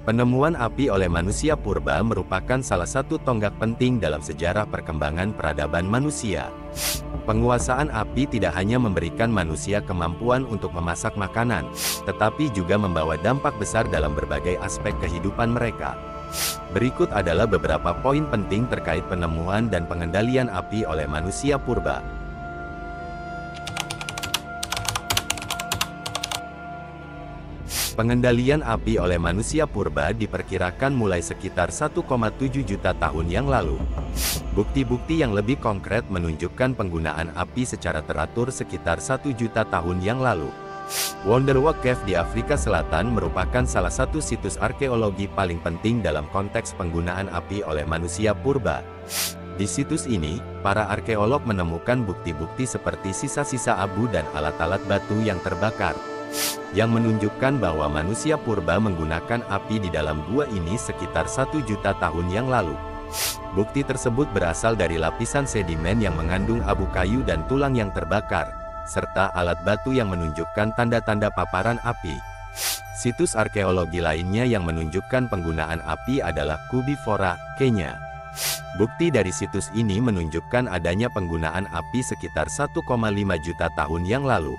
Penemuan api oleh manusia purba merupakan salah satu tonggak penting dalam sejarah perkembangan peradaban manusia. Penguasaan api tidak hanya memberikan manusia kemampuan untuk memasak makanan, tetapi juga membawa dampak besar dalam berbagai aspek kehidupan mereka. Berikut adalah beberapa poin penting terkait penemuan dan pengendalian api oleh manusia purba. Pengendalian api oleh manusia purba diperkirakan mulai sekitar 1,7 juta tahun yang lalu. Bukti-bukti yang lebih konkret menunjukkan penggunaan api secara teratur sekitar 1 juta tahun yang lalu. Wonderwalk Cave di Afrika Selatan merupakan salah satu situs arkeologi paling penting dalam konteks penggunaan api oleh manusia purba. Di situs ini, para arkeolog menemukan bukti-bukti seperti sisa-sisa abu dan alat-alat batu yang terbakar, yang menunjukkan bahwa manusia purba menggunakan api di dalam gua ini sekitar 1 juta tahun yang lalu. Bukti tersebut berasal dari lapisan sedimen yang mengandung abu kayu dan tulang yang terbakar, serta alat batu yang menunjukkan tanda-tanda paparan api. Situs arkeologi lainnya yang menunjukkan penggunaan api adalah Kubifora, Kenya. Bukti dari situs ini menunjukkan adanya penggunaan api sekitar 1,5 juta tahun yang lalu.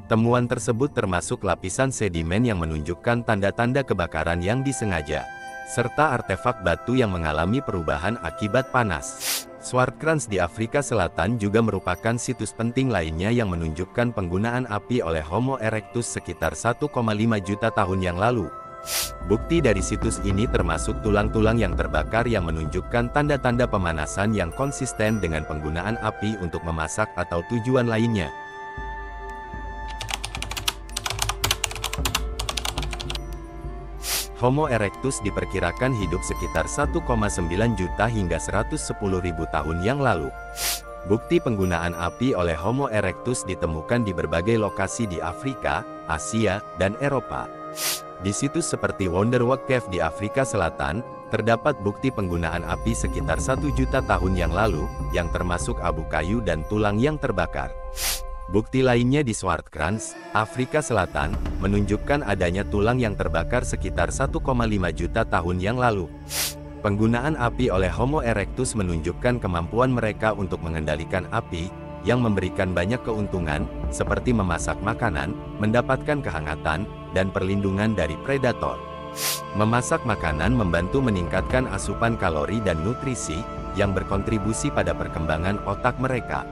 Temuan tersebut termasuk lapisan sedimen yang menunjukkan tanda-tanda kebakaran yang disengaja, serta artefak batu yang mengalami perubahan akibat panas. Swartkrans di Afrika Selatan juga merupakan situs penting lainnya yang menunjukkan penggunaan api oleh Homo erectus sekitar 1,5 juta tahun yang lalu. Bukti dari situs ini termasuk tulang-tulang yang terbakar yang menunjukkan tanda-tanda pemanasan yang konsisten dengan penggunaan api untuk memasak atau tujuan lainnya. Homo erectus diperkirakan hidup sekitar 1,9 juta hingga 110.000 tahun yang lalu. Bukti penggunaan api oleh Homo erectus ditemukan di berbagai lokasi di Afrika, Asia, dan Eropa. Di situs seperti Wonderwalk Cave di Afrika Selatan, terdapat bukti penggunaan api sekitar 1 juta tahun yang lalu, yang termasuk abu kayu dan tulang yang terbakar. Bukti lainnya di Swartkrans, Afrika Selatan, menunjukkan adanya tulang yang terbakar sekitar 1,5 juta tahun yang lalu. Penggunaan api oleh Homo erectus menunjukkan kemampuan mereka untuk mengendalikan api, yang memberikan banyak keuntungan, seperti memasak makanan, mendapatkan kehangatan, dan perlindungan dari predator. Memasak makanan membantu meningkatkan asupan kalori dan nutrisi, yang berkontribusi pada perkembangan otak mereka.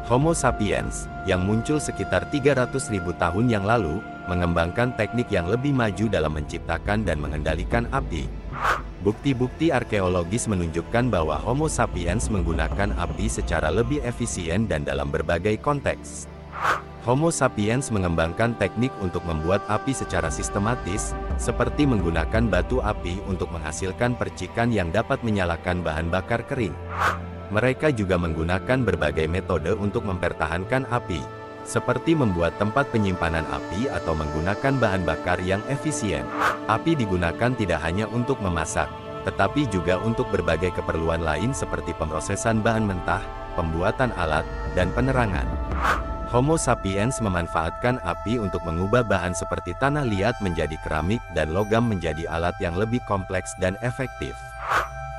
Homo sapiens, yang muncul sekitar 300.000 tahun yang lalu, mengembangkan teknik yang lebih maju dalam menciptakan dan mengendalikan api. Bukti-bukti arkeologis menunjukkan bahwa Homo sapiens menggunakan api secara lebih efisien dan dalam berbagai konteks. Homo sapiens mengembangkan teknik untuk membuat api secara sistematis, seperti menggunakan batu api untuk menghasilkan percikan yang dapat menyalakan bahan bakar kering. Mereka juga menggunakan berbagai metode untuk mempertahankan api, seperti membuat tempat penyimpanan api atau menggunakan bahan bakar yang efisien. Api digunakan tidak hanya untuk memasak, tetapi juga untuk berbagai keperluan lain seperti pemrosesan bahan mentah, pembuatan alat, dan penerangan. Homo sapiens memanfaatkan api untuk mengubah bahan seperti tanah liat menjadi keramik dan logam menjadi alat yang lebih kompleks dan efektif.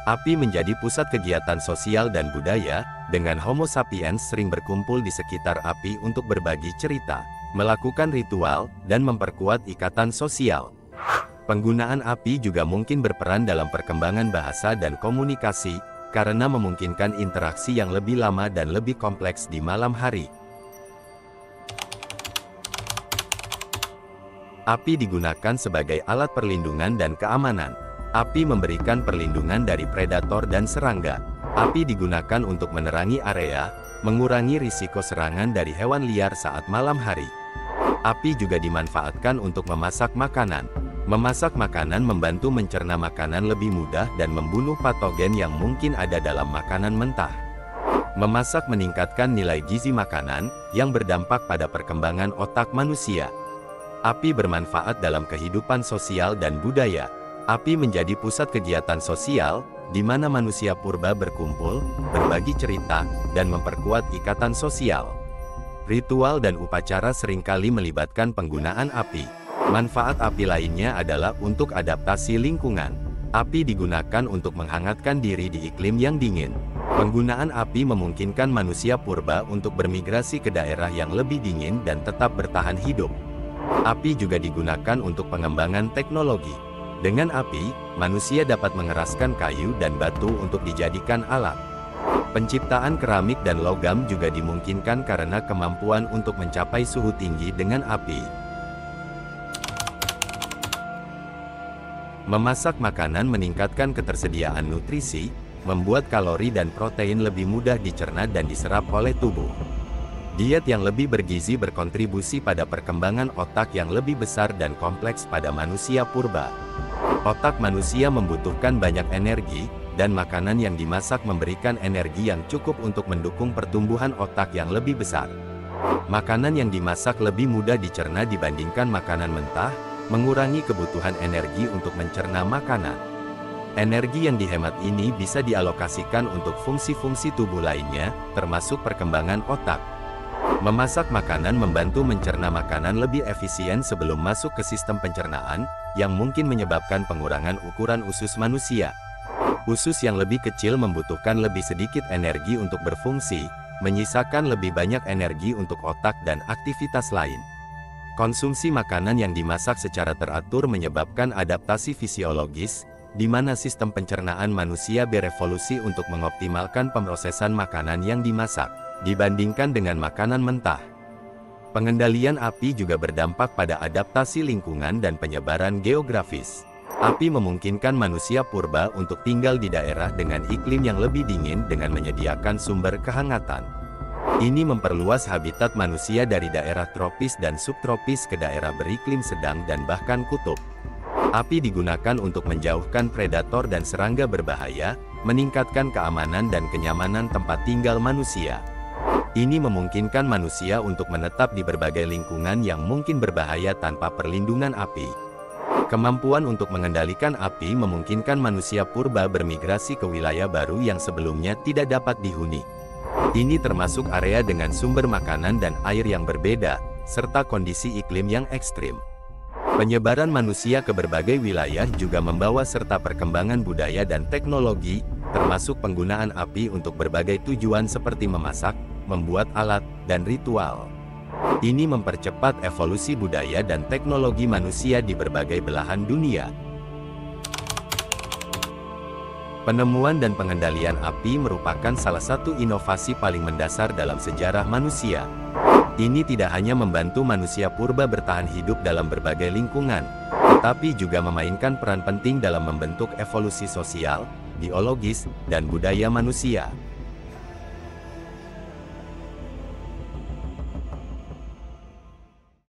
Api menjadi pusat kegiatan sosial dan budaya, dengan Homo sapiens sering berkumpul di sekitar api untuk berbagi cerita, melakukan ritual, dan memperkuat ikatan sosial. Penggunaan api juga mungkin berperan dalam perkembangan bahasa dan komunikasi, karena memungkinkan interaksi yang lebih lama dan lebih kompleks di malam hari. Api digunakan sebagai alat perlindungan dan keamanan. Api memberikan perlindungan dari predator dan serangga. Api digunakan untuk menerangi area, mengurangi risiko serangan dari hewan liar saat malam hari. Api juga dimanfaatkan untuk memasak makanan. Memasak makanan membantu mencerna makanan lebih mudah dan membunuh patogen yang mungkin ada dalam makanan mentah. Memasak meningkatkan nilai gizi makanan, yang berdampak pada perkembangan otak manusia. Api bermanfaat dalam kehidupan sosial dan budaya. Api menjadi pusat kegiatan sosial, di mana manusia purba berkumpul, berbagi cerita, dan memperkuat ikatan sosial. Ritual dan upacara seringkali melibatkan penggunaan api. Manfaat api lainnya adalah untuk adaptasi lingkungan. Api digunakan untuk menghangatkan diri di iklim yang dingin. Penggunaan api memungkinkan manusia purba untuk bermigrasi ke daerah yang lebih dingin dan tetap bertahan hidup. Api juga digunakan untuk pengembangan teknologi. Dengan api, manusia dapat mengeraskan kayu dan batu untuk dijadikan alat. Penciptaan keramik dan logam juga dimungkinkan karena kemampuan untuk mencapai suhu tinggi dengan api. Memasak makanan meningkatkan ketersediaan nutrisi, membuat kalori dan protein lebih mudah dicerna dan diserap oleh tubuh. Diet yang lebih bergizi berkontribusi pada perkembangan otak yang lebih besar dan kompleks pada manusia purba. Otak manusia membutuhkan banyak energi, dan makanan yang dimasak memberikan energi yang cukup untuk mendukung pertumbuhan otak yang lebih besar. Makanan yang dimasak lebih mudah dicerna dibandingkan makanan mentah, mengurangi kebutuhan energi untuk mencerna makanan. Energi yang dihemat ini bisa dialokasikan untuk fungsi-fungsi tubuh lainnya, termasuk perkembangan otak. Memasak makanan membantu mencerna makanan lebih efisien sebelum masuk ke sistem pencernaan, yang mungkin menyebabkan pengurangan ukuran usus manusia. Usus yang lebih kecil membutuhkan lebih sedikit energi untuk berfungsi, menyisakan lebih banyak energi untuk otak dan aktivitas lain. Konsumsi makanan yang dimasak secara teratur menyebabkan adaptasi fisiologis, di mana sistem pencernaan manusia berevolusi untuk mengoptimalkan pemrosesan makanan yang dimasak, dibandingkan dengan makanan mentah. Pengendalian api juga berdampak pada adaptasi lingkungan dan penyebaran geografis. Api memungkinkan manusia purba untuk tinggal di daerah dengan iklim yang lebih dingin dengan menyediakan sumber kehangatan. Ini memperluas habitat manusia dari daerah tropis dan subtropis ke daerah beriklim sedang dan bahkan kutub. Api digunakan untuk menjauhkan predator dan serangga berbahaya, meningkatkan keamanan dan kenyamanan tempat tinggal manusia. Ini memungkinkan manusia untuk menetap di berbagai lingkungan yang mungkin berbahaya tanpa perlindungan api. Kemampuan untuk mengendalikan api memungkinkan manusia purba bermigrasi ke wilayah baru yang sebelumnya tidak dapat dihuni. Ini termasuk area dengan sumber makanan dan air yang berbeda, serta kondisi iklim yang ekstrim. Penyebaran manusia ke berbagai wilayah juga membawa serta perkembangan budaya dan teknologi, termasuk penggunaan api untuk berbagai tujuan seperti memasak, membuat alat, dan ritual. Ini mempercepat evolusi budaya dan teknologi manusia di berbagai belahan dunia. Penemuan dan pengendalian api merupakan salah satu inovasi paling mendasar dalam sejarah manusia. Ini tidak hanya membantu manusia purba bertahan hidup dalam berbagai lingkungan, tetapi juga memainkan peran penting dalam membentuk evolusi sosial, biologis, dan budaya manusia.